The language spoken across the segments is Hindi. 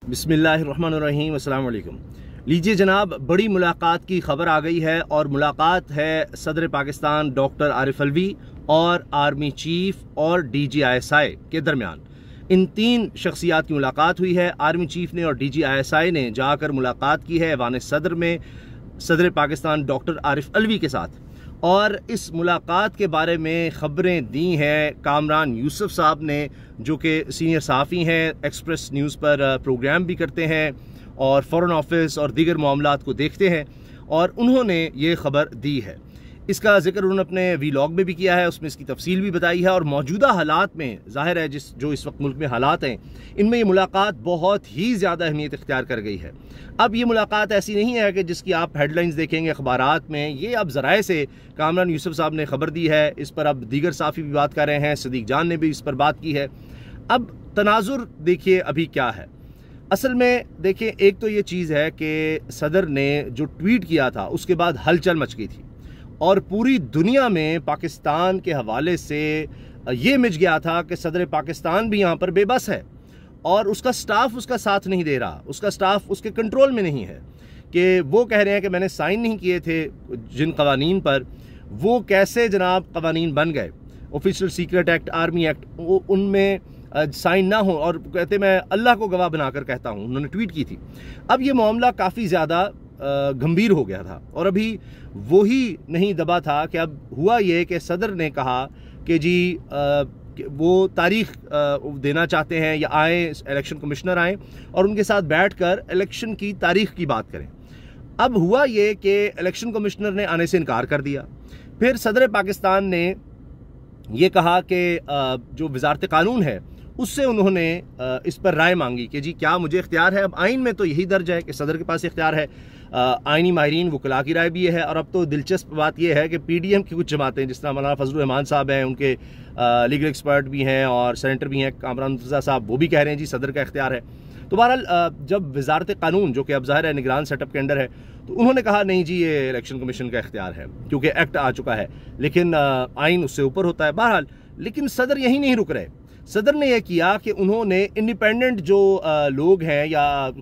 बिस्मिल्लाहिर्रहमानिर्रहीम, अस्सलाम वालेकुम। लीजिए जनाब, बड़ी मुलाकात की खबर आ गई है और मुलाकात है सदर पाकिस्तान डॉक्टर आरिफ अलवी और आर्मी चीफ और DGISI के दरमियान। इन तीन शख्सियात की मुलाकात हुई है। आर्मी चीफ ने और DGISI ने जाकर मुलाकात की है ऐवान सदर में सदर पाकिस्तान डॉक्टर आरिफ अलवी के साथ, और इस मुलाकात के बारे में ख़बरें दी हैं कामरान यूसुफ साहब ने, जो कि सीनियर सहाफ़ी हैं, एक्सप्रेस न्यूज़ पर प्रोग्राम भी करते हैं और फ़ॉरेन ऑफिस और दीगर मामलात को देखते हैं, और उन्होंने ये ख़बर दी है। इसका जिक्र उन्होंने अपने वीलॉग में भी किया है, उसमें इसकी तफसील भी बताई है। और मौजूदा हालात में ज़ाहिर है जो इस वक्त मुल्क में हालात हैं, इनमें ये मुलाकात बहुत ही ज़्यादा अहमियत इख्तियार कर गई है। अब ये मुलाकात ऐसी नहीं है कि जिसकी आप हेडलाइंस देखेंगे अखबारात में, ये अब ज़राए से कामरान यूसुफ साहब ने ख़बर दी है। इस पर अब दीगर साफ़ी भी बात कर रहे हैं, सदीक जान ने भी इस पर बात की है। अब तनाजुर देखिए अभी क्या है। असल में देखिए, एक तो ये चीज़ है कि सदर ने जो ट्वीट किया था उसके बाद हलचल मच गई थी और पूरी दुनिया में पाकिस्तान के हवाले से ये इमेज गया था कि सदर पाकिस्तान भी यहाँ पर बेबस है और उसका स्टाफ उसका साथ नहीं दे रहा, उसका स्टाफ उसके कंट्रोल में नहीं है। कि वो कह रहे हैं कि मैंने साइन नहीं किए थे जिन कवानीन पर, वो कैसे जनाब कवानीन बन गए। Official secret act, army act, वो उनमें साइन ना हो, और कहते मैं अल्लाह को गवाह बनाकर कहता हूँ, उन्होंने ट्वीट की थी। अब ये मामला काफ़ी ज़्यादा गंभीर हो गया था और अभी वो ही नहीं दबा था कि अब हुआ ये कि सदर ने कहा कि जी वो तारीख देना चाहते हैं या आए, इलेक्शन कमिश्नर आए और उनके साथ बैठकर इलेक्शन की तारीख की बात करें। अब हुआ ये कि इलेक्शन कमिश्नर ने आने से इनकार कर दिया। फिर सदर पाकिस्तान ने ये कहा कि जो वजारत कानून है उससे उन्होंने इस पर राय मांगी कि जी क्या मुझे इख्तियार है। अब आइन में तो यही दर्ज है कि सदर के पास इख्तियार है। आइनी माहिरीन वकला की राय भी है। और अब तो दिलचस्प बात यह है कि PDM की कुछ जमातें, जिस तरह मौलाना फजलुर रहमान साहब हैं, उनके लीगल एक्सपर्ट भी हैं और सेनेटर भी हैं कामरान मुर्तज़ा साहब, वो भी कह रहे हैं जी सदर का इख्तियार है। तो बहरहाल जब वजारत कानून, जो कि अब ज़ाहिर है निगरान सेटअप के अंडर है, तो उन्होंने कहा नहीं जी ये इलेक्शन कमीशन का इख्तियार है क्योंकि एक्ट आ चुका है, लेकिन आइन उससे ऊपर होता है। बहरहाल लेकिन सदर यहीं नहीं रुक रहे। सदर ने यह किया कि उन्होंने इंडिपेंडेंट जो लोग हैं या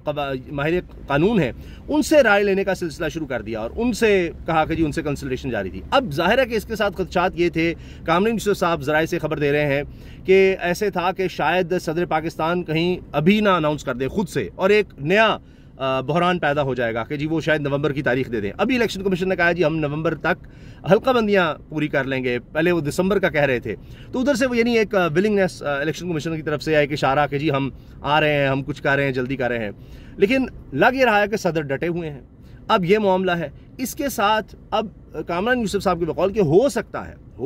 माहिर कानून हैं उनसे राय लेने का सिलसिला शुरू कर दिया और उनसे कहा कि जी उनसे कंसल्टेशन जारी थी। अब जाहिर है कि इसके साथ खदशात ये थे, कामरान यूसुफ साहब ज़राए से खबर दे रहे हैं कि ऐसे था कि शायद सदर पाकिस्तान कहीं अभी ना अनाउंस कर दे खुद से और एक नया बहरान पैदा हो जाएगा कि जी वो शायद नवंबर की तारीख दे दें। अभी इलेक्शन कमीशन ने कहा जी हम नवंबर तक हल्का बंदियाँ पूरी कर लेंगे, पहले वो दिसंबर का कह रहे थे। तो उधर से वो यानी एक विलिंगनेस इलेक्शन कमीशन की तरफ से एक इशारा कि जी हम आ रहे हैं, हम कुछ कर रहे हैं, जल्दी कर रहे हैं। लेकिन लग ये रहा है कि सदर डटे हुए हैं। अब ये मामला है। इसके साथ अब कामरान यूसुफ साहब के बकौल के हो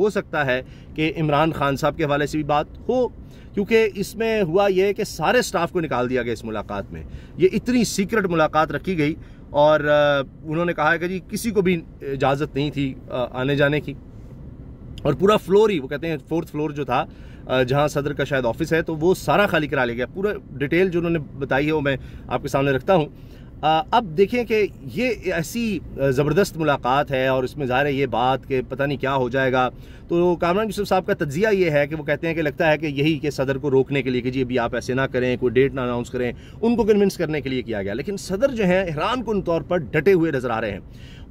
सकता है कि इमरान खान साहब के हवाले से भी बात हो, क्योंकि इसमें हुआ ये कि सारे स्टाफ को निकाल दिया गया इस मुलाकात में। ये इतनी सीक्रेट मुलाकात रखी गई और उन्होंने कहा है कि जी किसी को भी इजाज़त नहीं थी आने जाने की, और पूरा फ्लोर ही, वो कहते हैं 4th फ्लोर जो था जहां सदर का शायद ऑफिस है, तो वो सारा खाली करा लिया गया। पूरा डिटेल जो उन्होंने बताई है वो मैं आपके सामने रखता हूँ। अब देखें कि ये ऐसी ज़बरदस्त मुलाकात है और इसमें ज़ाहिर है ये बात कि पता नहीं क्या हो जाएगा। तो कामरान यूसुफ साहब का तज्जिया ये है कि वो कहते हैं कि लगता है कि यही कि सदर को रोकने के लिए कि जी अभी आप ऐसे ना करें, कोई डेट ना अनाउंस करें, उनको कन्विंस करने के लिए किया गया। लेकिन सदर जो है हैरान कुन तौर पर डटे हुए नज़र आ रहे हैं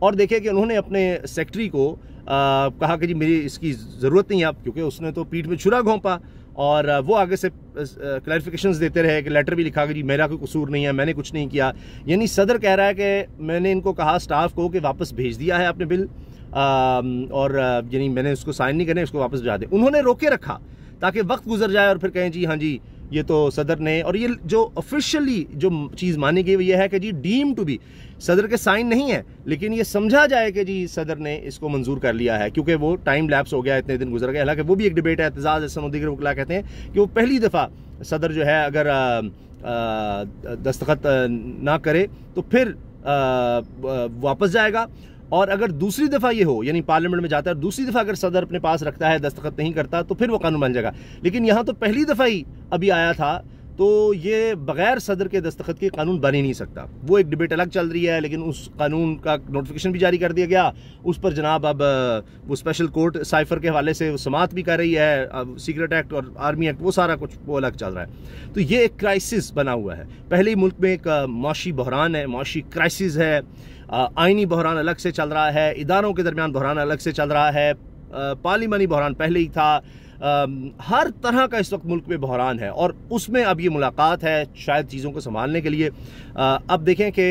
और देखें कि उन्होंने अपने सेक्रेटरी को कहा कि जी मेरी इसकी ज़रूरत नहीं है अब, क्योंकि उसने तो पीठ में छुरा घोंपा और वो आगे से क्लैरिफिकेशंस देते रहे कि लेटर भी लिखा कि जी मेरा कोई कसूर नहीं है, मैंने कुछ नहीं किया। यानी सदर कह रहा है कि मैंने इनको कहा स्टाफ को कि वापस भेज दिया है आपने बिल, और यानी मैंने उसको साइन नहीं करने, उसको वापस भेजा दें। उन्होंने रोके रखा ताकि वक्त गुजर जाए और फिर कहें जी हाँ जी ये तो सदर ने, और ये जो ऑफिशियली जो चीज़ मानी गई वो ये है कि जी डीम टू बी, सदर के साइन नहीं है लेकिन ये समझा जाए कि जी सदर ने इसको मंजूर कर लिया है, क्योंकि वो टाइम लैप्स हो गया, इतने दिन गुजर गए। हालांकि वो भी एक डिबेट है, एतजाज़ हसन दीगर वकला कहते हैं कि वो पहली दफ़ा सदर जो है अगर दस्तखत ना करे तो फिर वापस जाएगा, और अगर दूसरी दफ़ा ये हो यानी पार्लियामेंट में जाता है, दूसरी दफ़ा अगर सदर अपने पास रखता है, दस्तखत नहीं करता, तो फिर वो कानून बन जाएगा। लेकिन यहाँ तो पहली दफ़ा ही अभी आया था तो ये बगैर सदर के दस्तखत के कानून बन ही नहीं सकता। वो एक डिबेट अलग चल रही है, लेकिन उस कानून का नोटिफिकेशन भी जारी कर दिया गया। उस पर जनाब अब वो स्पेशल कोर्ट साइफर के हवाले से समाअत भी कर रही है, सीक्रेट एक्ट और आर्मी एक्ट वो सारा कुछ वो अलग चल रहा है। तो ये एक क्राइसिस बना हुआ है। पहले ही मुल्क में एक माशी बहरान है, माशी क्राइसिस है, आइनी बहरान अलग से चल रहा है, इदारों के दरमियान बहरान अलग से चल रहा है, पार्लिमानी बहरान पहले ही था, हर तरह का इस वक्त मुल्क में बहरान है और उसमें अब ये मुलाकात है शायद चीज़ों को संभालने के लिए। अब देखें कि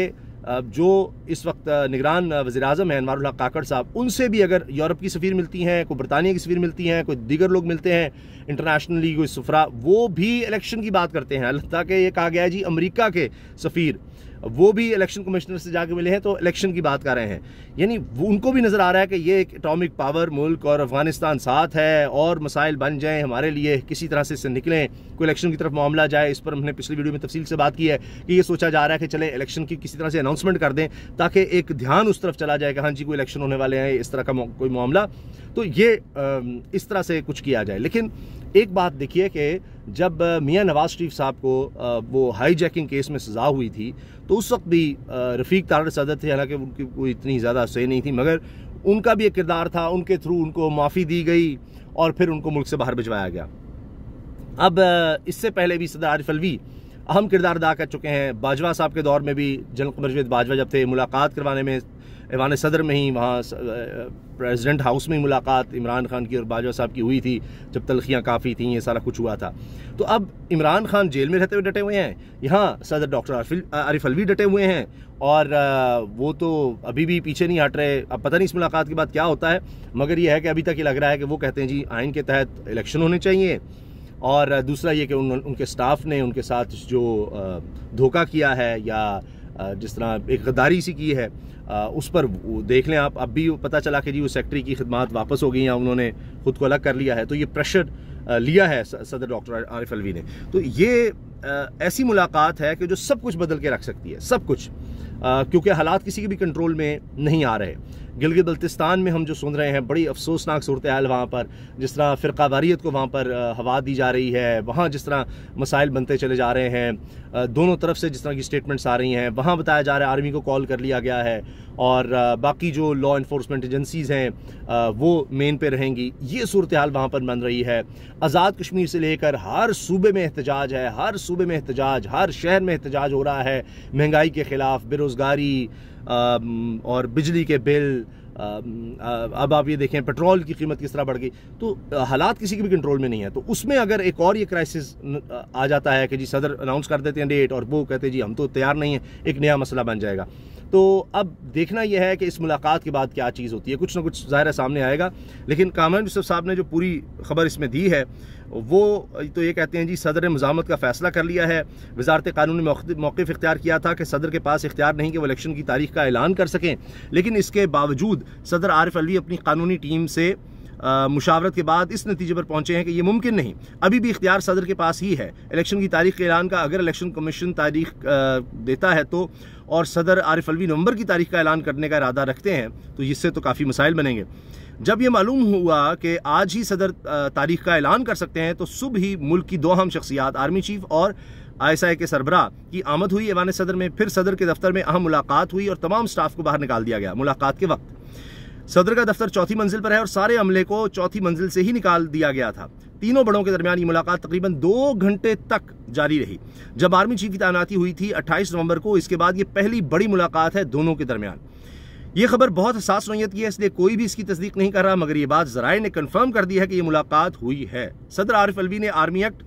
जो इस वक्त निगरान वज़ीर-ए-आज़म हैं अनवारुल हक काकड़ साहब, उनसे भी अगर यूरोप की सफ़ीर मिलती हैं, कोई बरतानिया की सफ़ीर मिलती हैं, कोई दीगर लोग मिलते हैं इंटरनेशनली, कोई सफरा, वो भी इलेक्शन की बात करते हैं। ताकि ये कहा गया है जी अमेरिका के सफ़ीर वो भी इलेक्शन कमिश्नर से जाके मिले हैं तो इलेक्शन की बात कर रहे हैं। यानी उनको भी नज़र आ रहा है कि ये एक एटॉमिक पावर मुल्क और अफगानिस्तान साथ है और मसाइल बन जाएं हमारे लिए, किसी तरह से इससे निकलें, कोई इलेक्शन की तरफ मामला जाए। इस पर हमने पिछली वीडियो में तफसील से बात की है कि ये सोचा जा रहा है कि चले इलेक्शन की किसी तरह से अनाउंसमेंट कर दें ताकि एक ध्यान उस तरफ चला जाए कि हाँ जी कोई इलेक्शन होने वाले हैं, इस तरह का कोई मामला, तो ये इस तरह से कुछ किया जाए। लेकिन एक बात देखिए कि जब मियां नवाज शरीफ साहब को वो हाईजैकिंग केस में सज़ा हुई थी तो उस वक्त भी रफ़ीक तारड़ सदर थे, हालांकि उनकी कोई इतनी ज़्यादा सही नहीं थी, मगर उनका भी एक किरदार था, उनके थ्रू उनको माफ़ी दी गई और फिर उनको मुल्क से बाहर भिजवाया गया। अब इससे पहले भी सदर आरिफ अलवी अहम किरदार अदा कर चुके हैं। बाजवा साहब के दौर में भी जनरल कमर जावेद बाजवा जब थे, मुलाकात करवाने में ऐवान सदर में ही वहाँ प्रेसिडेंट हाउस में ही मुलाकात इमरान खान की और बाजवा साहब की हुई थी, जब तलखियाँ काफ़ी थी, ये सारा कुछ हुआ था। तो अब इमरान खान जेल में रहते हुए डटे हुए हैं, यहाँ सदर डॉक्टर आरिफ अलवी डटे हुए हैं और वो तो अभी भी पीछे नहीं हट रहे। अब पता नहीं इस मुलाकात के बाद क्या होता है, मगर ये है कि अभी तक ये लग रहा है कि वो कहते हैं जी आइन के तहत इलेक्शन होने चाहिए। और दूसरा ये कि उनके स्टाफ ने उनके साथ जो धोखा किया है या जिस तरह एक गद्दारी सी की है, उस पर देख लें आप। अब भी पता चला कि जी वो सेक्रेटरी की खिदमात वापस हो गई या उन्होंने खुद को अलग कर लिया है, तो ये प्रेशर लिया है सदर डॉक्टर आरिफ अलवी ने। तो ये ऐसी मुलाकात है कि जो सब कुछ बदल के रख सकती है, सब कुछ, क्योंकि हालात किसी के भी कंट्रोल में नहीं आ रहे। गिलगित बल्तिस्तान में हम जो सुन रहे हैं, बड़ी अफसोसनाक सूरत हाल वहाँ पर, जिस तरह फ़िरक़ावारियत को वहाँ पर हवा दी जा रही है, वहाँ जिस तरह मसाइल बनते चले जा रहे हैं, दोनों तरफ से जिस तरह की स्टेटमेंट्स आ रही हैं, वहाँ बताया जा रहा है आर्मी को कॉल कर लिया गया है और बाकी जो लॉ इन्फोर्समेंट एजेंसीज़ हैं वो मेन पे रहेंगी। ये सूरत हाल वहाँ पर बन रही है। आज़ाद कश्मीर से लेकर हर सूबे में एहतजाज है, हर सूबे में एहतजाज, हर शहर में एहतजाज हो रहा है महंगाई के ख़िलाफ़, बेरोज़गारी और बिजली के बिल। अब आप ये देखें पेट्रोल की कीमत किस तरह बढ़ गई। तो हालात किसी के भी कंट्रोल में नहीं है। तो उसमें अगर एक और ये क्राइसिस आ जाता है कि जी सदर अनाउंस कर देते हैं डेट और वो कहते हैं जी हम तो तैयार नहीं हैं, एक नया मसला बन जाएगा। तो अब देखना यह है कि इस मुलाकात के बाद क्या चीज़ होती है, कुछ ना कुछ ज़ाहिर सामने आएगा। लेकिन कामरान यूसुफ साहब ने जो पूरी खबर इसमें दी है वो तो ये कहते हैं जी सदर ने मुज़ामत का फ़ैसला कर लिया है। वज़ारत कानून ने मौक़िफ़ इख्तियार किया था कि सदर के पास इख्तियार नहीं कि वो इलेक्शन की तारीख का ऐलान कर सकें, लेकिन इसके बावजूद सदर आरिफ अलवी अपनी कानूनी टीम से मुशावरत के बाद इस नतीजे पर पहुंचे हैं कि ये मुमकिन नहीं, अभी भी इख्तियार सदर के पास ही है इलेक्शन की तारीख के ऐलान का। अगर इलेक्शन कमीशन तारीख देता है तो, और सदर आरिफ अलवी नवंबर की तारीख का ऐलान करने का इरादा रखते हैं, तो इससे तो काफ़ी मसाइल बनेंगे। जब ये मालूम हुआ कि आज ही सदर तारीख का ऐलान कर सकते हैं, तो सुबह ही मुल्क की दो अहम शख्सियात आर्मी चीफ और ISI के सरबराह की आमद हुई ऐवान सदर में। फिर सदर के दफ्तर में अहम मुलाकात हुई और तमाम स्टाफ को बाहर निकाल दिया गया। मुलाकात के वक्त सदर का दफ्तर चौथी मंजिल पर है और सारे अमले को चौथी मंजिल से ही निकाल दिया गया था। तीनों बड़ों के दरमियान ये मुलाकात तकरीबन 2 घंटे तक जारी रही। जब आर्मी चीफ की तैनाती हुई थी 28 नवंबर को, इसके बाद ये पहली बड़ी मुलाकात है दोनों के दरमियान। ये खबर बहुत हसास नौयत की है, इसलिए कोई भी इसकी तस्दीक नहीं कर रहा, मगर ये बात ज़राए ने कंफर्म कर दी है कि ये मुलाकात हुई है। सदर आरिफ अलवी ने आर्मी एक्ट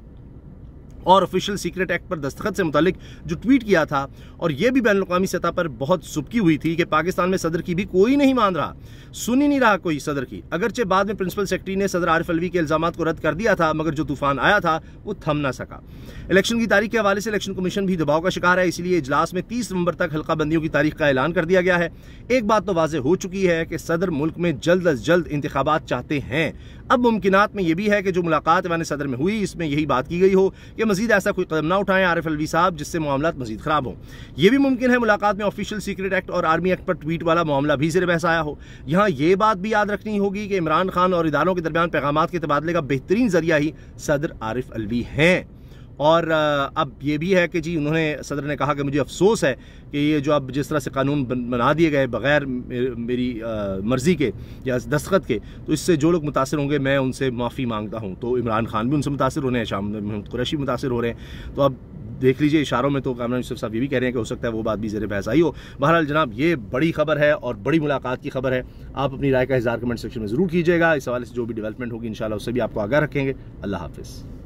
और ऑफिशियल सीक्रेट एक्ट पर दस्तखत से मुतालिक जो ट्वीट किया था, और यह भी बैनुल-अक़वामी सतह पर बहुत सुबकी हुई थी कि पाकिस्तान में सदर की भी कोई नहीं मान रहा, सुन ही नहीं रहा कोई सदर की। अगरचे बाद में प्रिंसिपल सेक्रेटरी ने सदर आरिफ अलवी के इल्ज़ामात को रद्द कर दिया था, मगर जो तूफान आया था वो थम ना सका। इलेक्शन की तारीख के हवाले से इलेक्शन कमीशन भी दबाव का शिकार है, इसलिए इजलास में 30 नवंबर तक हल्का बंदियों की तारीख का ऐलान कर दिया गया है। एक बात तो वाज़ेह हो चुकी है कि सदर मुल्क में जल्द अज जल्द इंतखाबात चाहते हैं। अब मुमकिनात में यह भी है कि जो मुलाकात ऐवान सदर में हुई, इसमें यही बात की गई हो कि मजीद ऐसा कोई कदम ना उठाएं आरिफ अलवी साहब जिससे मामला मजीद खराब हो। यह भी मुमकिन है मुलाकात में ऑफिशियल सीक्रेट एक्ट और आर्मी एक्ट पर ट्वीट वाला मामला भी ज़ेर बहस आया हो। यहाँ ये बात भी याद रखनी होगी कि इमरान खान और इदारों के दरमियान पैगामात के तबादले का बेहतरीन जरिया ही सदर आरिफ अलवी हैं। और अब ये भी है कि जी उन्होंने सदर ने कहा कि मुझे अफसोस है कि ये जो अब जिस तरह से कानून बना दिए गए बग़ैर मेरी मर्ज़ी के या दस्तखत के, तो इससे जो लोग मुतासिर होंगे मैं उनसे माफ़ी मांगता हूँ। तो इमरान खान भी उनसे मुतासिर हो रहे हैं, शाह महमूद कुरैशी मुतासिर हो रहे हैं। तो अब देख लीजिए इशारों में तो कामरान यूसुफ साहब ये भी कह रहे हैं कि हो सकता है वो बात भी ज़ेर बहस आई हो। बहरहाल जनाब ये बड़ी खबर है और बड़ी मुलाकात की खबर है। आप अपनी राय का इज़हार कमेंट सेक्शन में ज़रूर कीजिएगा। इस हवाले से जो भी डेवलपमेंट होगी इंशाल्लाह उससे भी आपको आगाह रखेंगे। अल्लाह हाफ़िज़।